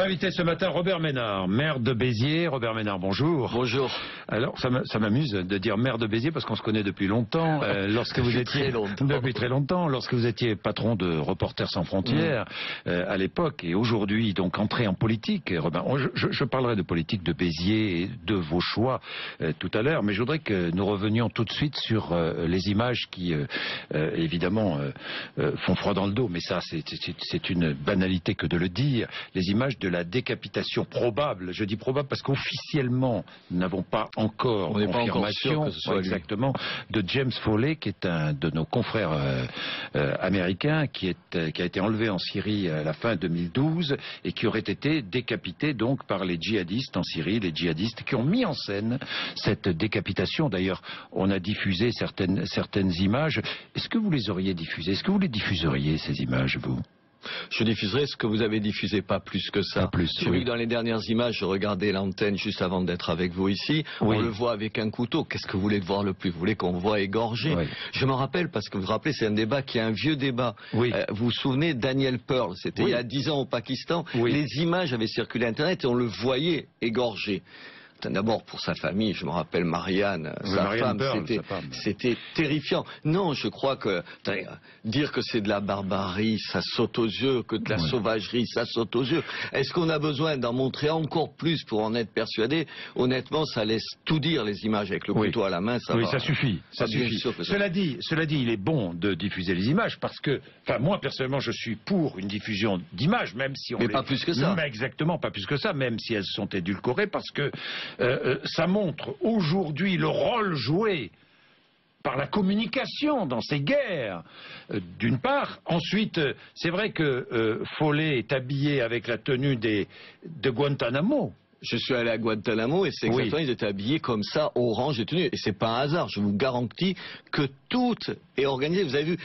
invité ce matin, Robert Ménard, maire de Béziers. Robert Ménard, bonjour. Bonjour. Alors, ça m'amuse de dire maire de Béziers parce qu'on se connaît depuis longtemps. Lorsque vous étiez depuis très longtemps, lorsque vous étiez patron de Reporters sans frontières à l'époque et aujourd'hui donc entré en politique. Robert, je parlerai de politique de Béziers et de vos choix tout à l'heure, mais je voudrais que nous revenions tout de suite sur les images qui évidemment font froid dans le dos. Mais ça, c'est une banalité que de le dire. Les images de la décapitation probable. Je dis probable parce qu'officiellement, nous n'avons pas encore confirmation que ce soit exactement de James Foley, qui est un de nos confrères américains, qui a été enlevé en Syrie à la fin 2012 et qui aurait été décapité donc par les djihadistes en Syrie, les djihadistes qui ont mis en scène cette décapitation. D'ailleurs, on a diffusé certaines images. Est-ce que vous les auriez diffusées? Est-ce que vous les diffuseriez, ces images, vous? Je diffuserai ce que vous avez diffusé, pas plus que ça. J'ai vu que dans les dernières images, je regardais l'antenne juste avant d'être avec vous ici, on le voit avec un couteau. Qu'est-ce que vous voulez voir le plus? Vous voulez qu'on voit égorgé? Je me rappelle, parce que vous vous rappelez, c'est un débat qui est un vieux débat. Vous vous souvenez, Daniel Pearl, c'était il y a 10 ans au Pakistan, les images avaient circulé à Internet et on le voyait égorgé. D'abord pour sa famille, je me rappelle Marianne, sa femme, c'était terrifiant. Non, je crois que dire que c'est de la barbarie, ça saute aux yeux, que de la sauvagerie, ça saute aux yeux. Est-ce qu'on a besoin d'en montrer encore plus pour en être persuadé? Honnêtement, ça laisse tout dire, les images avec le couteau à la main. Ça suffit. Ça suffit. Cela dit, il est bon de diffuser les images parce que, enfin, moi personnellement, je suis pour une diffusion d'images, même si on. Mais pas plus que ça. Mais exactement, pas plus que ça, même si elles sont édulcorées, parce que ça montre aujourd'hui le rôle joué par la communication dans ces guerres, d'une part. Ensuite, c'est vrai que Foley est habillé avec la tenue de Guantanamo. Je suis allé à Guantanamo et c'est exactement, ils étaient habillés comme ça, orange et tenue. Et c'est pas un hasard, je vous garantis que tout est organisé. Vous avez vu,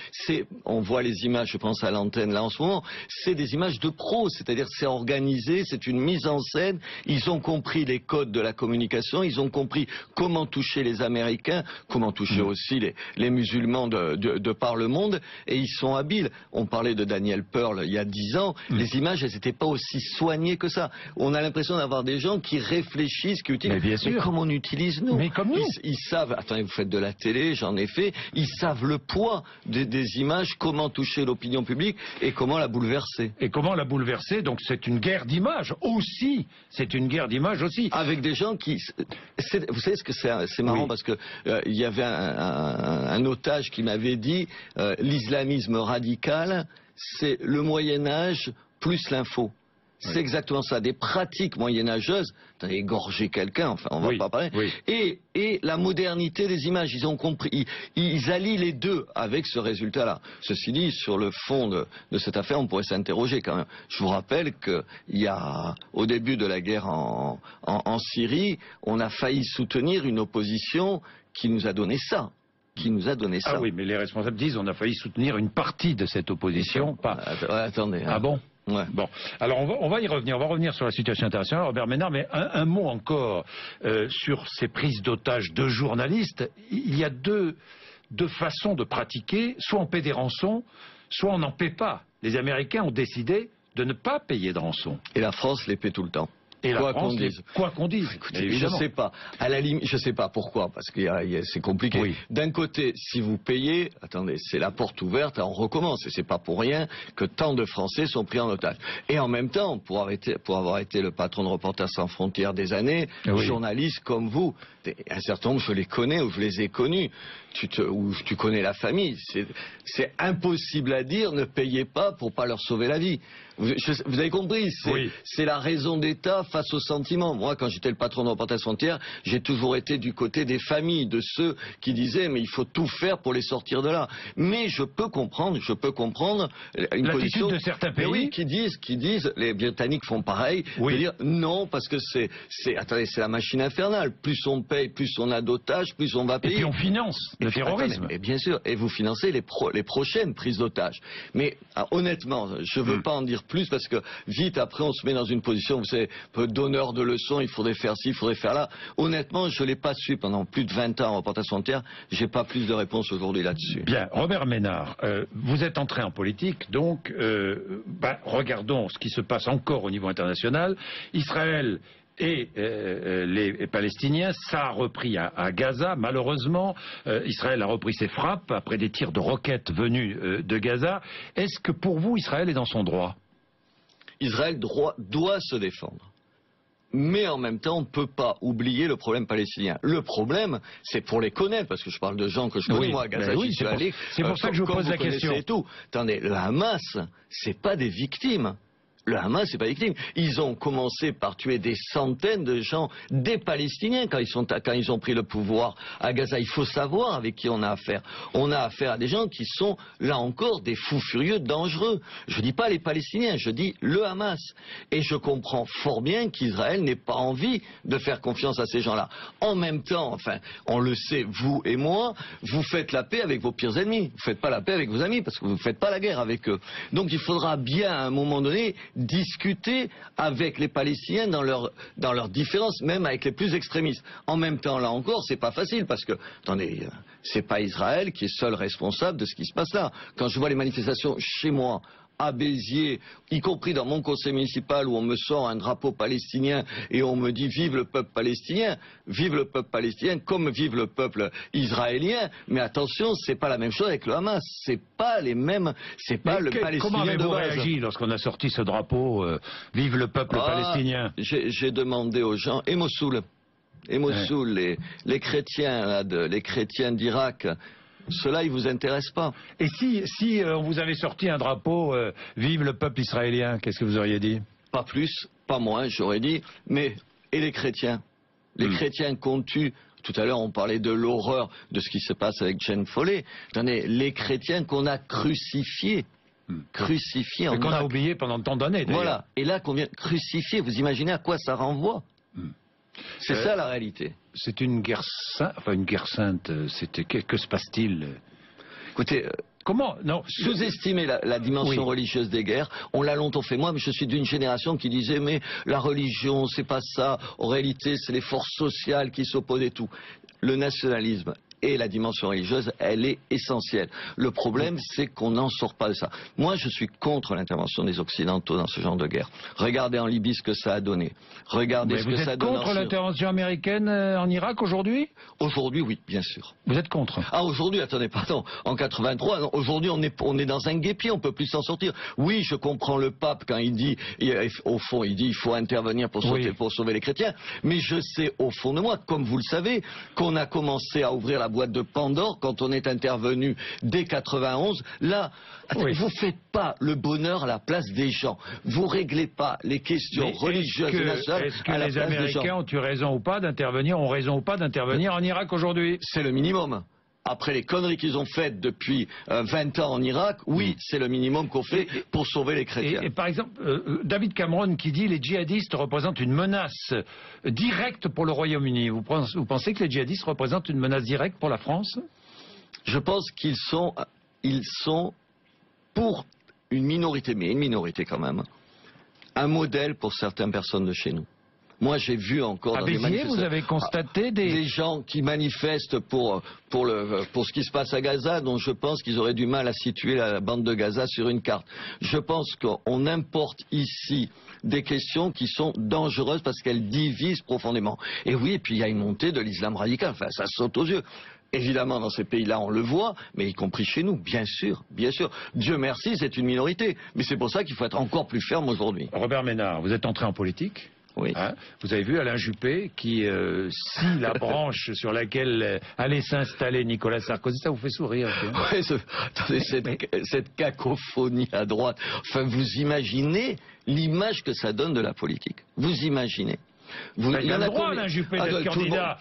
on voit les images, je pense à l'antenne là en ce moment, c'est des images de pros, c'est-à-dire c'est organisé, c'est une mise en scène. Ils ont compris les codes de la communication, ils ont compris comment toucher les Américains, comment toucher aussi les musulmans de par le monde, et ils sont habiles. On parlait de Daniel Pearl il y a 10 ans, les images, elles n'étaient pas aussi soignées que ça. On a l'impression d'avoir des gens qui réfléchissent, qui utilisent. Mais comme on utilise nous. Mais comme nous. Ils savent, attendez, vous faites de la télé, j'en ai fait, ils savent le poids des images, comment toucher l'opinion publique et comment la bouleverser. Donc c'est une guerre d'images aussi. Avec des gens qui... Vous savez ce que c'est marrant parce que il y avait un otage qui m'avait dit l'islamisme radical, c'est le Moyen-Âge plus l'info. C'est exactement ça, des pratiques moyenâgeuses, égorger quelqu'un, enfin on va pas parler, et la modernité des images, ils ont compris, ils allient les deux avec ce résultat-là. Ceci dit, sur le fond de cette affaire, on pourrait s'interroger quand même. Je vous rappelle au début de la guerre en Syrie, on a failli soutenir une opposition qui nous a donné ça. Ah oui, mais les responsables disent on a failli soutenir une partie de cette opposition. Attendez. Ah bon? Ouais. Bon, alors on va y revenir. On va revenir sur la situation internationale, Robert Ménard, mais un mot encore sur ces prises d'otages de journalistes. Il y a deux façons de pratiquer. Soit on paie des rançons, soit on n'en paie pas. Les Américains ont décidé de ne pas payer de rançon. Et la France les paie tout le temps. Et quoi qu'on dise. Écoutez, je sais pas. À la limite, je sais pas pourquoi, parce que c'est compliqué. D'un côté, si vous payez, attendez, c'est la porte ouverte, on recommence. Et c'est pas pour rien que tant de Français sont pris en otage. Et en même temps, pour avoir été le patron de Reporters sans frontières des années, journalistes comme vous, un certain nombre, je les connais ou je les ai connus. Ou tu connais la famille. C'est impossible à dire, ne payez pas pour pas leur sauver la vie. Vous avez compris, c'est la raison d'État face aux sentiments. Moi, quand j'étais le patron de Reporters sans frontières, j'ai toujours été du côté des familles, de ceux qui disaient mais il faut tout faire pour les sortir de là. Mais je peux comprendre une position de certains pays qui disent les Britanniques font pareil, de dire non parce que c'est la machine infernale. Plus on paye, plus on a d'otages, plus on va payer. Et puis on finance le terrorisme. Et bien sûr, et vous financez les prochaines prises d'otages. Mais honnêtement, je veux pas en dire dire plus parce que vite après on se met dans une position, vous savez, donneur de leçons, il faudrait faire ci, il faudrait faire là. Honnêtement, je l'ai pas su pendant plus de 20 ans en Reporters sans frontières, j'ai pas plus de réponses aujourd'hui là-dessus. Bien, Robert Ménard, vous êtes entré en politique, donc regardons ce qui se passe encore au niveau international. Israël et les Palestiniens, ça a repris à Gaza. Malheureusement, Israël a repris ses frappes après des tirs de roquettes venus de Gaza. Est-ce que pour vous, Israël est dans son droit? Israël doit se défendre. Mais en même temps, on ne peut pas oublier le problème palestinien. Le problème, c'est pour les connaître, parce que je parle de gens que je connais, moi, à Gaza, j'y suis allé. C'est pour ça que je vous pose la question. Et tout. Attendez, le Hamas, c'est pas des victimes. Le Hamas, c'est pas des victimes. Ils ont commencé par tuer des centaines de gens, des Palestiniens, quand ils ont pris le pouvoir à Gaza. Il faut savoir avec qui on a affaire. On a affaire à des gens qui sont, là encore, des fous furieux, dangereux. Je dis pas les Palestiniens, je dis le Hamas. Et je comprends fort bien qu'Israël n'ait pas envie de faire confiance à ces gens-là. En même temps, enfin, on le sait, vous et moi, vous faites la paix avec vos pires ennemis. Vous faites pas la paix avec vos amis, parce que vous ne faites pas la guerre avec eux. Donc il faudra bien, à un moment donné, discuter avec les Palestiniens dans leurs différences, même avec les plus extrémistes. En même temps, là encore, c'est pas facile parce que, attendez, c'est pas Israël qui est seul responsable de ce qui se passe là. Quand je vois les manifestations chez moi, à Béziers, y compris dans mon conseil municipal où on me sort un drapeau palestinien et on me dit vive le peuple palestinien comme vive le peuple israélien, mais attention, c'est pas la même chose avec le Hamas, c'est pas les mêmes, c'est pas le palestinien de base. Comment avez-vous réagi lorsqu'on a sorti ce drapeau vive le peuple palestinien? J'ai demandé aux gens, et Mossoul, les chrétiens d'Irak, cela, il vous intéresse pas. Et si on vous avait sorti un drapeau vive le peuple israélien, qu'est-ce que vous auriez dit? Pas plus, pas moins, j'aurais dit. Mais, et les chrétiens? Les chrétiens qu'on tue. Tout à l'heure, on parlait de l'horreur de ce qui se passe avec Jen Follet. Attendez, les chrétiens qu'on a crucifiés. Crucifiés en Irak. Qu'on a oublié pendant tant d'années, d'ailleurs. Voilà. Et là, qu'on vient crucifier, vous imaginez à quoi ça renvoie? C'est ça la réalité. C'est une guerre sainte, que se passe-t-il? Écoutez, comment non sous-estimer la dimension religieuse des guerres, on l'a longtemps fait. Moi, je suis d'une génération qui disait mais la religion, c'est pas ça. En réalité, c'est les forces sociales qui s'opposent et tout. Le nationalisme et la dimension religieuse, elle est essentielle. Le problème, c'est qu'on n'en sort pas de ça. Moi, je suis contre l'intervention des Occidentaux dans ce genre de guerre. Regardez en Libye ce que ça a donné. Regardez ce que ça donne. Vous êtes contre l'intervention américaine en Irak aujourd'hui? Aujourd'hui, oui, bien sûr. Vous êtes contre? Ah, aujourd'hui, attendez, pardon. En 83, aujourd'hui, on est dans un guêpier, on peut plus s'en sortir. Oui, je comprends le pape quand il dit, au fond, il dit il faut intervenir pour sauver les chrétiens. Mais je sais au fond de moi, comme vous le savez, qu'on a commencé à ouvrir la boîte de Pandore quand on est intervenu dès 91. Là, vous faites pas le bonheur à la place des gens. Vous réglez pas les questions religieuses et nationales à la place des gens. Est-ce que les Américains ont eu raison ou pas d'intervenir, en Irak aujourd'hui? C'est le minimum. Après les conneries qu'ils ont faites depuis 20 ans en Irak, oui, c'est le minimum qu'on fait pour sauver les chrétiens. Et par exemple, David Cameron qui dit les djihadistes représentent une menace directe pour le Royaume-Uni. Vous pensez que les djihadistes représentent une menace directe pour la France? Je pense qu'ils sont pour une minorité, mais une minorité quand même, un modèle pour certaines personnes de chez nous. Moi, j'ai vu encore dans des manifestations, vous avez constaté des gens qui manifestent pour ce qui se passe à Gaza, dont je pense qu'ils auraient du mal à situer la bande de Gaza sur une carte. Je pense qu'on importe ici des questions qui sont dangereuses parce qu'elles divisent profondément. Et oui, et puis il y a une montée de l'islam radical. Enfin, ça saute aux yeux. Évidemment, dans ces pays-là, on le voit, mais y compris chez nous, bien sûr, bien sûr. Dieu merci, c'est une minorité. Mais c'est pour ça qu'il faut être encore plus ferme aujourd'hui. Robert Ménard, vous êtes entré en politique? Oui. Hein, vous avez vu Alain Juppé qui scie la branche sur laquelle allait s'installer Nicolas Sarkozy. Ça vous fait sourire? Oui, attendez, cette cacophonie à droite. Enfin, vous imaginez l'image que ça donne de la politique? Vous imaginez? Il y a le droit, Alain Juppé, d'être candidat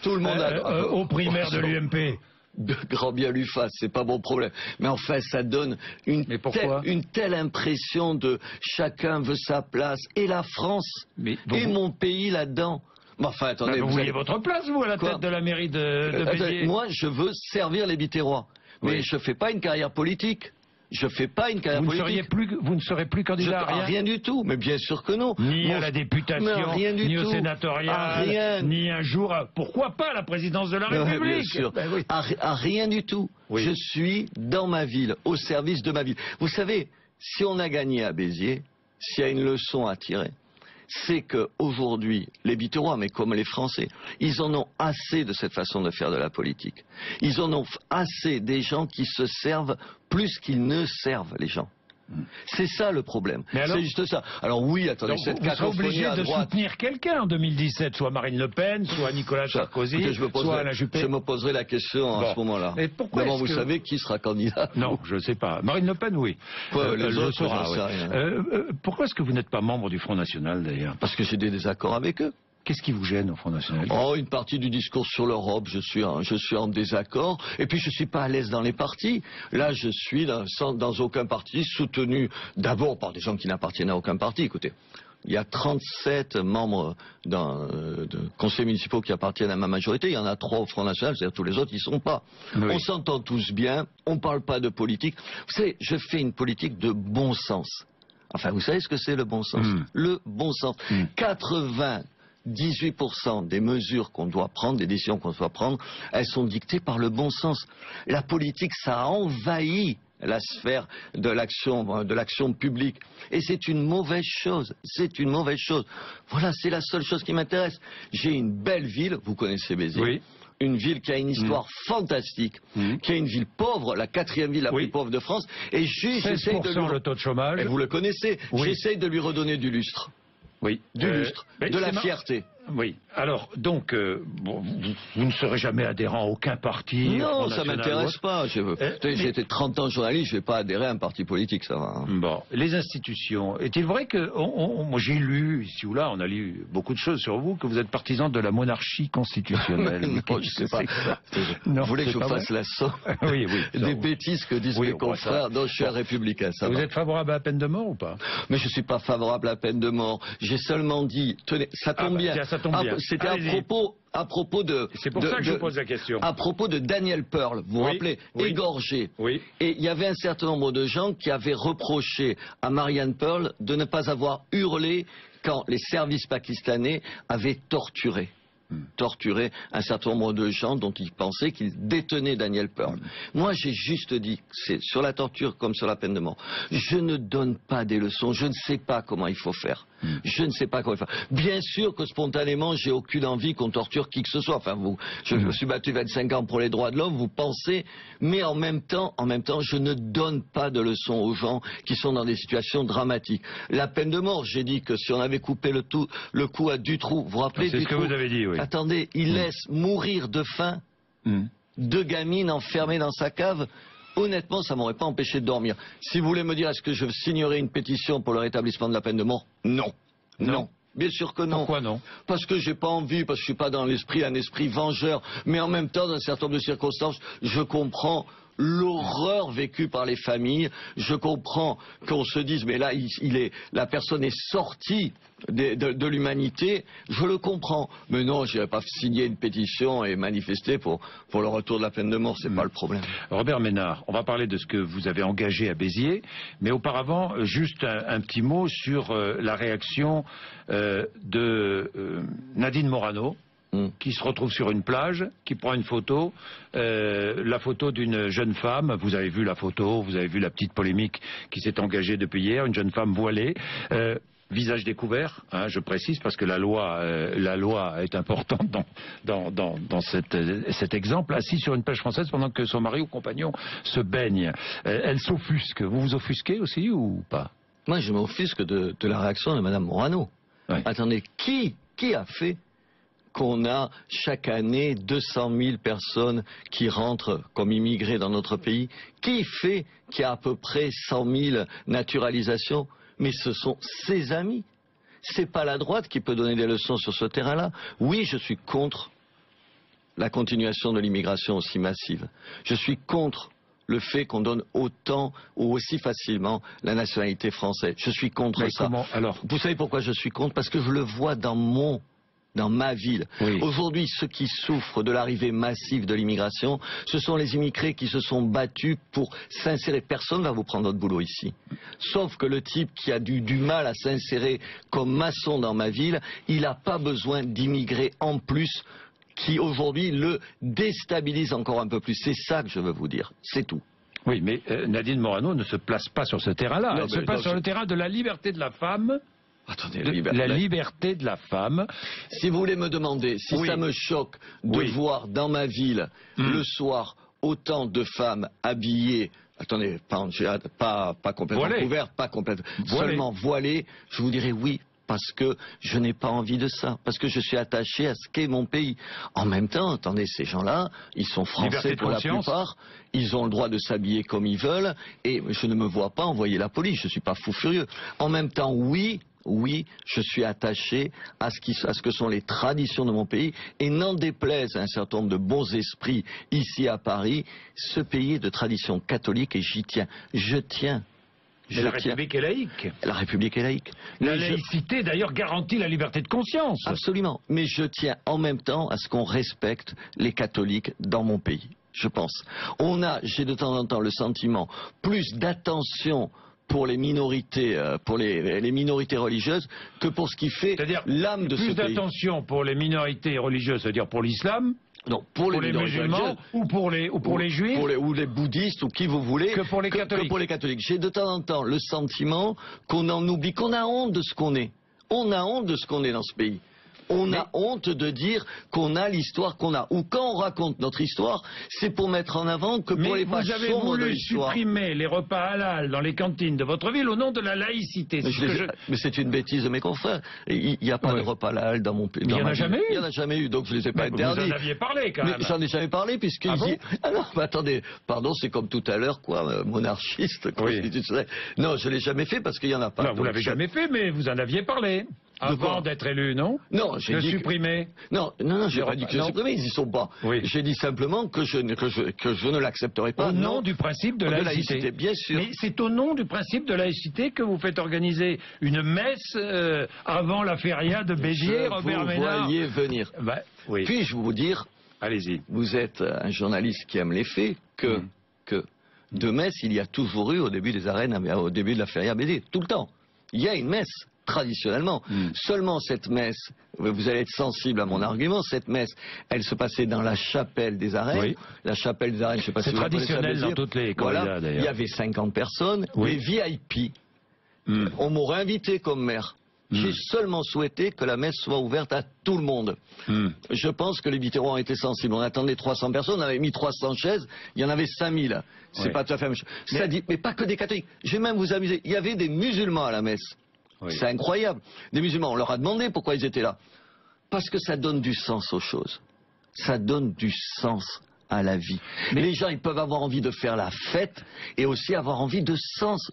aux primaires de l'UMP. De grand bien lui fasse, c'est pas mon problème. Mais enfin, ça donne une telle impression de chacun veut sa place. Et la France, et mon pays là-dedans. Mais enfin, attendez. Vous voulez votre place, vous, à la tête de la mairie de Béziers? Moi, je veux servir les Biterrois. Mais je fais pas une carrière politique. Je fais pas une carrière politique. Vous ne serez plus candidat à rien? Rien du tout, mais bien sûr que non. Ni à la députation, ni au sénatorial, ni un jour, pourquoi pas la présidence de la République? Bien sûr. Ben oui. À rien du tout. Oui. Je suis dans ma ville, au service de ma ville. Vous savez, si on a gagné à Béziers, s'il y a une leçon à tirer, c'est qu'aujourd'hui, les Biterrois, mais comme les Français, ils en ont assez de cette façon de faire de la politique. Ils en ont assez des gens qui se servent plus qu'ils ne servent les gens. C'est ça le problème. C'est juste ça. Alors oui, attendez, cette cacophonie à droite... Vous serez obligé de soutenir quelqu'un en 2017, soit Marine Le Pen, soit Nicolas Sarkozy, soit Alain Juppé. Je me poserai la question à ce moment-là. D'abord, vous savez qui sera candidat? Non, je ne sais pas. Marine LePen, oui. Les autres, saura, pourquoi est-ce que vous n'êtes pas membre du Front National, d'ailleurs? Parce que j'ai des désaccords avec eux. Qu'est-ce qui vous gêne au Front National? Oh, une partie du discours sur l'Europe, je suis en désaccord. Et puis je suis pas à l'aise dans les partis. Là, je suis dans aucun parti, soutenu d'abord par des gens qui n'appartiennent à aucun parti. Écoutez, il y a 37 membres de conseils municipaux qui appartiennent à ma majorité. Il y en a 3 au Front National, c'est-à-dire tous les autres, ils sont pas. Oui. On s'entend tous bien, on parle pas de politique. Vous savez, je fais une politique de bon sens. Enfin, vous savez ce que c'est le bon sens? Le bon sens. 18% des mesures qu'on doit prendre, des décisions qu'on doit prendre, elles sont dictées par le bon sens. La politique, ça a envahi la sphère de l'action publique. Et c'est une mauvaise chose. C'est une mauvaise chose. Voilà, c'est la seule chose qui m'intéresse. J'ai une belle ville, vous connaissez Béziers. Oui. Une ville qui a une histoire fantastique, qui est une ville pauvre, la 4e ville la plus pauvre de France. Et j'essaie de lui... le taux de chômage. Et vous le connaissez. J'essaie de lui redonner du lustre. Oui. Du lustre, de la fierté. Oui. Alors, donc, vous ne serez jamais adhérent à aucun parti? Non, ça m'intéresse pas. J'ai été 30 ans journaliste, je ne vais pas adhérer à un parti politique, ça va. Hein. Bon. Les institutions. Est-il vrai que, moi j'ai lu, ici ou là, on a lu beaucoup de choses sur vous, que vous êtes partisan de la monarchie constitutionnelle? Non, je sais pas. Vous voulez que je fasse la somme des bêtises que disent mes confrères? Non, je suis un républicain, ça va. Vous êtes favorable à la peine de mort ou pas? Mais je ne suis pas favorable à la peine de mort. J'ai seulement dit, tenez, ça tombe bien. C'était à propos de... C'est pour ça que je vous pose la question. À propos de Daniel Pearl, vous vous rappelez, égorgé. Oui. Et il y avait un certain nombre de gens qui avaient reproché à Marianne Pearl de ne pas avoir hurlé quand les services pakistanais avaient torturé un certain nombre de gens dont ils pensaient qu'ils détenaient Daniel Pearl. Moi, j'ai juste dit, c'est sur la torture comme sur la peine de mort. Je ne donne pas des leçons, je ne sais pas comment il faut faire. Je ne sais pas comment il faut faire. Bien sûr que spontanément, j'ai aucune envie qu'on torture qui que ce soit. Enfin, je me suis battu 25 ans pour les droits de l'homme, vous pensez, mais en même temps, je ne donne pas de leçons aux gens qui sont dans des situations dramatiques. La peine de mort, j'ai dit que si on avait coupé le cou à Dutroux, vous vous rappelez Dutroux? C'est ce que vous avez dit, oui. Attendez, il laisse mourir de faim 2 gamines enfermées dans sa cave. Honnêtement, ça m'aurait pas empêché de dormir. Si vous voulez me dire, est-ce que je signerai une pétition pour le rétablissement de la peine de mort? Non. Non. Bien sûr que non. Pourquoi non? Parce que j'ai pas envie, parce que je suis pas dans un esprit vengeur. Mais en même temps, dans un certain nombre de circonstances, je comprends l'horreur vécue par les familles. Je comprends qu'on se dise, mais là, la personne est sortie de l'humanité. Je le comprends. Mais non, je n'irai pas signer une pétition et manifester pour le retour de la peine de mort. C'est pas le problème. Robert Ménard, on va parler de ce que vous avez engagé à Béziers. Mais auparavant, juste un petit mot sur la réaction de Nadine Morano, qui se retrouve sur une plage, qui prend une photo, la photo d'une jeune femme. Vous avez vu la photo, vous avez vu la petite polémique qui s'est engagée depuis hier, une jeune femme voilée, visage découvert, hein, je précise, parce que la loi est importante dans cet exemple, assise sur une plage française pendant que son mari ou compagnon se baigne. Elle s'offusque. Vous vous offusquez aussi ou pas? Moi, je m'offusque de la réaction de Mme Morano. Ouais. Attendez, qui a fait qu'on a chaque année 200 000 personnes qui rentrent comme immigrés dans notre pays? Qui fait qu'il y a à peu près 100 000 naturalisations? Mais ce sont ses amis. C'est pas la droite qui peut donner des leçons sur ce terrain-là. Oui, je suis contre la continuation de l'immigration aussi massive. Je suis contre le fait qu'on donne autant ou aussi facilement la nationalité française. Je suis contre ça. Alors, vous savez pourquoi je suis contre? Parce que je le vois dans mon dans ma ville. Oui. Aujourd'hui, ceux qui souffrent de l'arrivée massive de l'immigration, ce sont les immigrés qui se sont battus pour s'insérer. Personne ne va vous prendre votre boulot ici. Sauf que le type qui a du mal à s'insérer comme maçon dans ma ville, il n'a pas besoin d'immigrés en plus qui aujourd'hui le déstabilisent encore un peu plus. C'est ça que je veux vous dire. C'est tout. Oui, mais Nadine Morano ne se place pas sur ce terrain-là. Elle se place sur le terrain de la liberté de la femme. Attendez, la liberté de la femme. Si vous voulez me demander si ça me choque de voir dans ma ville le soir autant de femmes habillées, attendez, pas complètement couvertes, pas complètement, seulement voilées, je vous dirais oui. Parce que je n'ai pas envie de ça, parce que je suis attaché à ce qu'est mon pays. En même temps, attendez, ces gens-là, ils sont français pour la plupart, ils ont le droit de s'habiller comme ils veulent, et je ne me vois pas envoyer la police, je ne suis pas fou furieux. En même temps, oui, je suis attaché à ce que sont les traditions de mon pays, et n'en déplaise à un certain nombre de bons esprits ici à Paris, ce pays est de tradition catholique et j'y tiens. Je tiens. Mais la République est laïque. La République est laïque. La laïcité, d'ailleurs, garantit la liberté de conscience. Absolument. Mais je tiens en même temps à ce qu'on respecte les catholiques dans mon pays. Je pense. J'ai de temps en temps le sentiment, plus d'attention pour les minorités, les minorités religieuses, que pour ce qui fait l'âme de ce pays. Plus d'attention pour les minorités religieuses, c'est-à-dire pour l'islam. Non, pour les musulmans ou pour les juifs ou les bouddhistes ou qui vous voulez que pour les catholiques. J'ai de temps en temps le sentiment qu'on en oublie, qu'on a honte de ce qu'on est. On a honte de ce qu'on est dans ce pays. On a honte de dire qu'on a l'histoire qu'on a. Ou quand on raconte notre histoire, c'est pour mettre en avant que pour les pages sombres de l'histoire. Vous avez voulu supprimer les repas halal dans les cantines de votre ville au nom de la laïcité. Mais c'est une bêtise de mes confrères. Il n'y a pas de repas halal dans mon pays. Il n'y en a jamais eu. Il n'y en a jamais eu, donc je ne les ai pas interdits. Vous en aviez parlé quand même. Mais j'en ai jamais parlé puisque ici... Ah non, mais attendez, pardon, c'est comme tout à l'heure, quoi, monarchiste, constitutionnel. Non, je ne l'ai jamais fait parce qu'il n'y en a pas. Non, vous l'avez jamais fait, mais vous en aviez parlé. Avant d'être élu, non? Non, j'ai dit supprimer. Non, j'ai pas dit que je supprimais, ils y sont pas. J'ai dit simplement que je ne l'accepterai pas. Au nom du principe de laïcité. Bien sûr. Mais c'est au nom du principe de laïcité que vous faites organiser une messe avant la feria de Béziers, Robert Ménard. Vous voyez venir. Puis-je vous dire, allez-y. Vous êtes un journaliste qui aime les faits, que de messe, il y a toujours eu au début des arènes, au début de la feria Béziers, tout le temps. Il y a une messe. Traditionnellement. Seulement cette messe, vous allez être sensible à mon argument, cette messe, elle se passait dans la chapelle des arènes. La chapelle des arènes, je ne sais pas si vous la connaissez. C'est traditionnel dans toutes les corridas d'ailleurs. Il y avait 50 personnes, les VIP. On m'aurait invité comme maire. J'ai seulement souhaité que la messe soit ouverte à tout le monde. Je pense que les Biterrois ont été sensibles. On attendait 300 personnes, on avait mis 300 chaises, il y en avait 5000. C'est pas tout à fait la même chose. Ça dit, mais pas que des catholiques. Je vais même vous amuser. Il y avait des musulmans à la messe. C'est incroyable. Des musulmans, on leur a demandé pourquoi ils étaient là. Parce que ça donne du sens aux choses. Ça donne du sens à la vie. Mais les gens, ils peuvent avoir envie de faire la fête et aussi avoir envie de sens.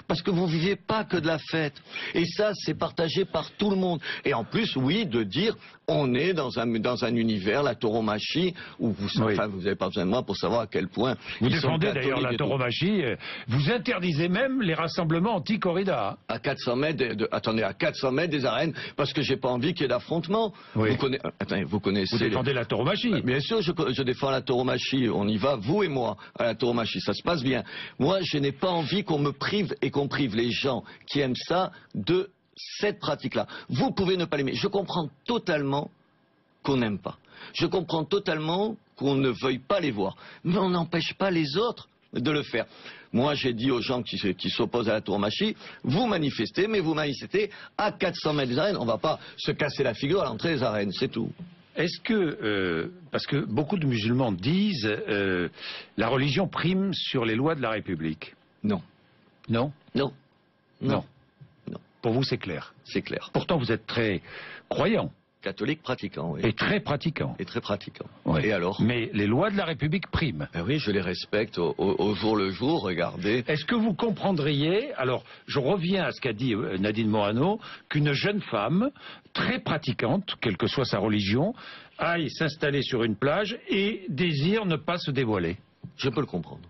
Parce que vous vivez pas que de la fête. Et ça, c'est partagé par tout le monde. Et en plus, oui, de dire, on est dans un univers, la tauromachie, où vous n'avez pas besoin de moi pour savoir à quel point vous défendez d'ailleurs la tauromachie. Vous interdisez même les rassemblements anti-corrida. À 400 mètres, à 400 mètres des arènes, parce que j'ai pas envie qu'il y ait d'affrontement. Vous connaissez. Vous défendez la tauromachie. Bien sûr, je défends la tauromachie. On y va, vous et moi, à la tauromachie. Ça se passe bien. Moi, je n'ai pas envie qu'on me prive et qu'on prive les gens qui aiment ça de cette pratique-là. Vous pouvez ne pas l'aimer. Je comprends totalement qu'on n'aime pas. Je comprends totalement qu'on ne veuille pas les voir. Mais on n'empêche pas les autres de le faire. Moi, j'ai dit aux gens qui s'opposent à la tauromachie, vous manifestez, mais vous manifestez à 400 mètres des arènes. On ne va pas se casser la figure à l'entrée des arènes, c'est tout. Est-ce que, parce que beaucoup de musulmans disent, la religion prime sur les lois de la République? Non. Non? Non. Non. Non. Pour vous, c'est clair? C'est clair. Pourtant, vous êtes très croyant. Catholique pratiquant, oui. Et très pratiquant. Et très pratiquant. Oui. Et alors? Mais les lois de la République priment. Ben oui, je les respecte au jour le jour, regardez. Est-ce que vous comprendriez, alors je reviens à ce qu'a dit Nadine Morano, qu'une jeune femme très pratiquante, quelle que soit sa religion, aille s'installer sur une plage et désire ne pas se dévoiler? Je peux le comprendre.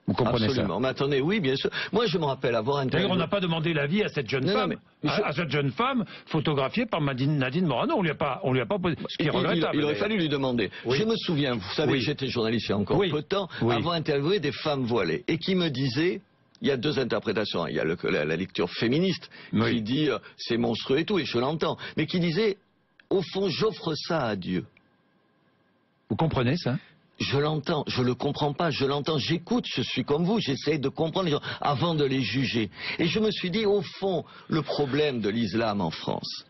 Vous comprenez Absolument. Mais attendez, oui, bien sûr. Moi, je me rappelle avoir interviewé... D'ailleurs, on n'a pas demandé l'avis à cette jeune femme. À cette jeune femme photographiée par Nadine Morano. On lui a pas posé. Ce qui est regrettable. Il aurait fallu lui demander. Oui. Je me souviens, vous savez, j'étais journaliste il y a encore peu de temps, avoir interviewé des femmes voilées et qui me disaient. Il y a deux interprétations. Il y a la lecture féministe qui dit c'est monstrueux et tout, et je l'entends. Mais qui disait, au fond, j'offre ça à Dieu. Vous comprenez ça? Je l'entends, je le comprends pas, je l'entends, j'écoute, je suis comme vous, j'essaie de comprendre les gens avant de les juger. Et je me suis dit, au fond, le problème de l'islam en France,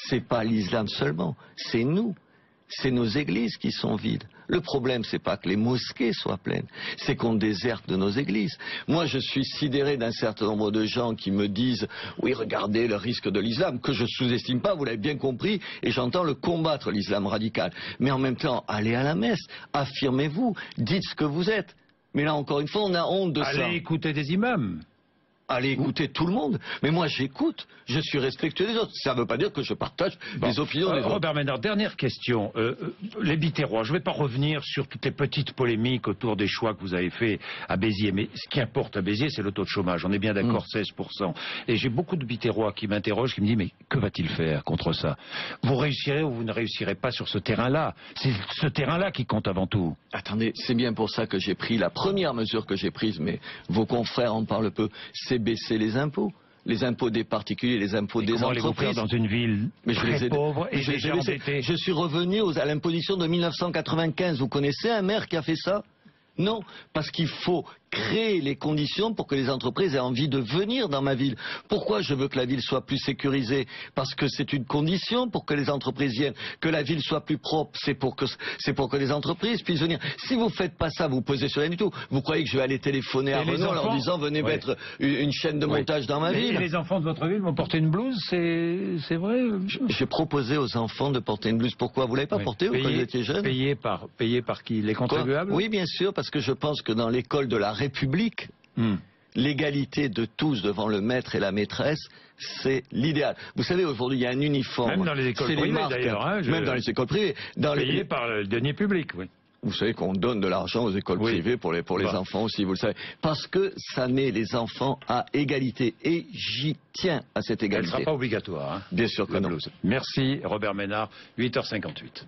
c'est pas l'islam seulement, c'est nous. C'est nos églises qui sont vides. Le problème, c'est pas que les mosquées soient pleines, c'est qu'on déserte de nos églises. Moi, je suis sidéré d'un certain nombre de gens qui me disent « Oui, regardez le risque de l'islam », que je sous-estime pas, vous l'avez bien compris, et j'entends le combattre, l'islam radical. Mais en même temps, allez à la messe, affirmez-vous, dites ce que vous êtes. Mais là, encore une fois, on a honte de ça. Allez écouter des imams. Allez écouter tout le monde. Mais moi, j'écoute. Je suis respectueux des autres. Ça ne veut pas dire que je partage les opinions des autres. Robert Ménard, dernière question. Les Biterrois, je ne vais pas revenir sur toutes les petites polémiques autour des choix que vous avez faits à Béziers. Mais ce qui importe à Béziers, c'est le taux de chômage. On est bien d'accord, 16%. Et j'ai beaucoup de Biterrois qui m'interrogent, qui me disent, mais que va-t-il faire contre ça? Vous réussirez ou vous ne réussirez pas sur ce terrain-là. C'est ce terrain-là qui compte avant tout. Attendez, c'est bien pour ça que j'ai pris la première mesure que j'ai prise, mais vos confrères en parlent peu, c'est baisser les impôts. Les impôts des particuliers, les impôts des entreprises. Dans une ville très pauvre et déjà endettée. Je suis revenu à l'imposition de 1995. Vous connaissez un maire qui a fait ça? Non, parce qu'il faut créer les conditions pour que les entreprises aient envie de venir dans ma ville. Pourquoi je veux que la ville soit plus sécurisée? Parce que c'est une condition pour que les entreprises viennent. Que la ville soit plus propre, c'est pour que les entreprises puissent venir. Si vous faites pas ça, vous posez sur rien du tout. Vous croyez que je vais aller téléphoner à Renault en leur disant venez mettre une chaîne de montage dans ma ville? Et les enfants de votre ville vont porter une blouse, c'est vrai? J'ai proposé aux enfants de porter une blouse. Pourquoi? Vous l'avez pas portée quand vous étiez jeune? Payé par qui? Les contribuables? Oui, bien sûr, parce que je pense que dans l'école de la République, l'égalité de tous devant le maître et la maîtresse, c'est l'idéal. Vous savez, aujourd'hui, il y a un uniforme. Même dans les écoles privées, d'ailleurs. Même dans les écoles privées. Payé par le denier public, oui. Vous savez qu'on donne de l'argent aux écoles privées pour les enfants aussi, vous le savez. Parce que ça met les enfants à égalité. Et j'y tiens à cette égalité. Elle ne sera pas obligatoire. Hein, bien sûr que non. Merci, Robert Ménard, 8h58.